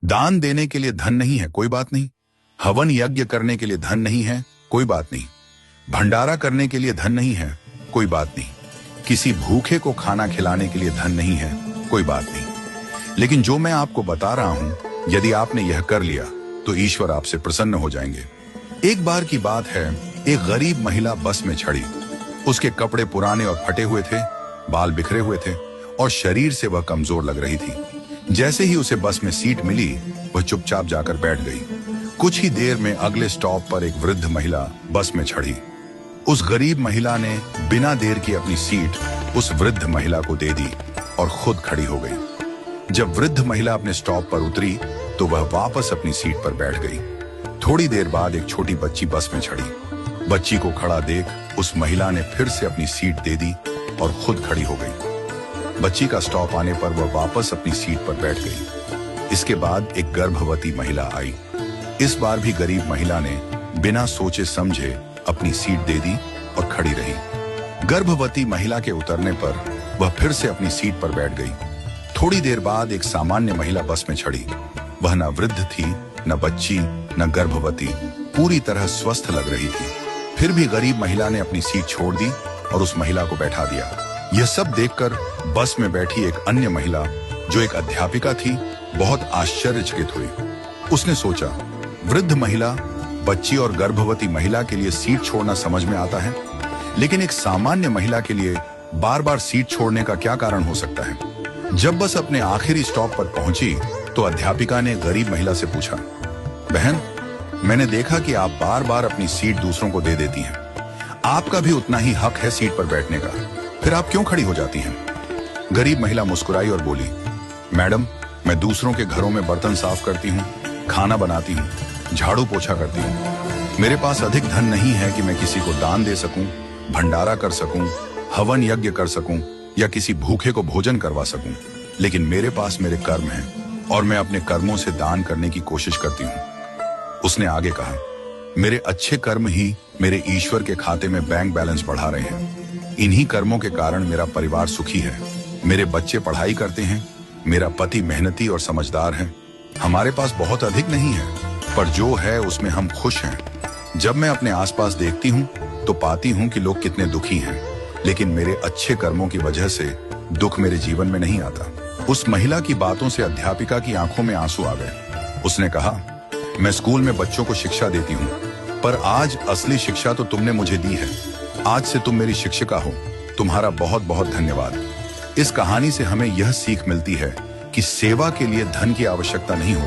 दान देने के लिए धन नहीं है, कोई बात नहीं। हवन यज्ञ करने के लिए धन नहीं है, कोई बात नहीं। भंडारा करने के लिए धन नहीं है, कोई बात नहीं। किसी भूखे को खाना खिलाने के लिए धन नहीं है, कोई बात नहीं। लेकिन जो मैं आपको बता रहा हूं, यदि आपने यह कर लिया तो ईश्वर आपसे प्रसन्न हो जाएंगे। एक बार की बात है, एक गरीब महिला बस में चढ़ी। उसके कपड़े पुराने और फटे हुए थे, बाल बिखरे हुए थे और शरीर से वह कमजोर लग रही थी। जैसे ही उसे बस में सीट मिली, वह चुपचाप जाकर बैठ गई। कुछ ही देर में अगले स्टॉप पर एक वृद्ध महिला बस में चढ़ी। उस गरीब महिला ने बिना देर की अपनी सीट उस वृद्ध महिला को दे दी और खुद खड़ी हो गई। जब वृद्ध महिला अपने स्टॉप पर उतरी तो वह वापस अपनी सीट पर बैठ गई। थोड़ी देर बाद एक छोटी बच्ची बस में चढ़ी। बच्ची को खड़ा देख उस महिला ने फिर से अपनी सीट दे दी और खुद खड़ी हो गई। बच्ची का स्टॉप आने पर वह वापस अपनी सीट पर बैठ गई। इसके बाद एक गर्भवती महिला आई। इस बार भी गरीब महिला ने बिना सोचे समझे अपनी सीट दे दी और खड़ी रही। गर्भवती महिला के उतरने पर वह फिर से अपनी सीट पर बैठ गई। थोड़ी देर बाद एक सामान्य महिला बस में चढ़ी। वह न वृद्ध थी, न बच्ची, न गर्भवती, पूरी तरह स्वस्थ लग रही थी। फिर भी गरीब महिला ने अपनी सीट छोड़ दी और उस महिला को बैठा दिया। यह सब देखकर बस में बैठी एक अन्य महिला, जो एक अध्यापिका थी, बहुत आश्चर्यचकित हुई। उसने सोचा, वृद्ध महिला, बच्ची और गर्भवती महिला के लिए सीट छोड़ना समझ में आता है, लेकिन एक सामान्य महिला के लिए बार बार सीट छोड़ने का क्या कारण हो सकता है? जब बस अपने आखिरी स्टॉप पर पहुंची तो अध्यापिका ने गरीब महिला से पूछा, बहन, मैंने देखा कि आप बार बार अपनी सीट दूसरों को दे देती हैं। आपका भी उतना ही हक है सीट पर बैठने का, फिर आप क्यों खड़ी हो जाती हैं? गरीब महिला मुस्कुराई और बोली, मैडम, मैं दूसरों के घरों में बर्तन साफ करती हूँ, खाना बनाती हूँ, झाड़ू पोछा करती हूँ। मेरे पास अधिक धन नहीं है कि मैं किसी को दान दे सकूं, भंडारा कर सकूं, हवन यज्ञ कर सकूं या किसी भूखे को भोजन करवा सकूं। लेकिन मेरे पास मेरे कर्म हैं और मैं अपने कर्मों से दान करने की कोशिश करती हूँ। उसने आगे कहा, मेरे अच्छे कर्म ही मेरे ईश्वर के खाते में बैंक बैलेंस बढ़ा रहे हैं। इन्हीं कर्मों के कारण मेरा परिवार सुखी है। मेरे बच्चे पढ़ाई करते हैं, मेरा पति मेहनती और समझदार है। हमारे पास बहुत अधिक नहीं है, पर जो है उसमें हम खुश हैं। जब मैं अपने आसपास देखती हूँ तो पाती हूँ कि लोग कितने दुखी हैं, लेकिन मेरे अच्छे कर्मों की वजह से दुख मेरे जीवन में नहीं आता। उस महिला की बातों से अध्यापिका की आंखों में आंसू आ गए। उसने कहा, मैं स्कूल में बच्चों को शिक्षा देती हूँ, पर आज असली शिक्षा तो तुमने मुझे दी है। आज से तुम मेरी शिक्षिका हो। तुम्हारा बहुत बहुत धन्यवाद। इस कहानी से हमें यह सीख मिलती है कि सेवा के लिए धन की आवश्यकता नहीं होती।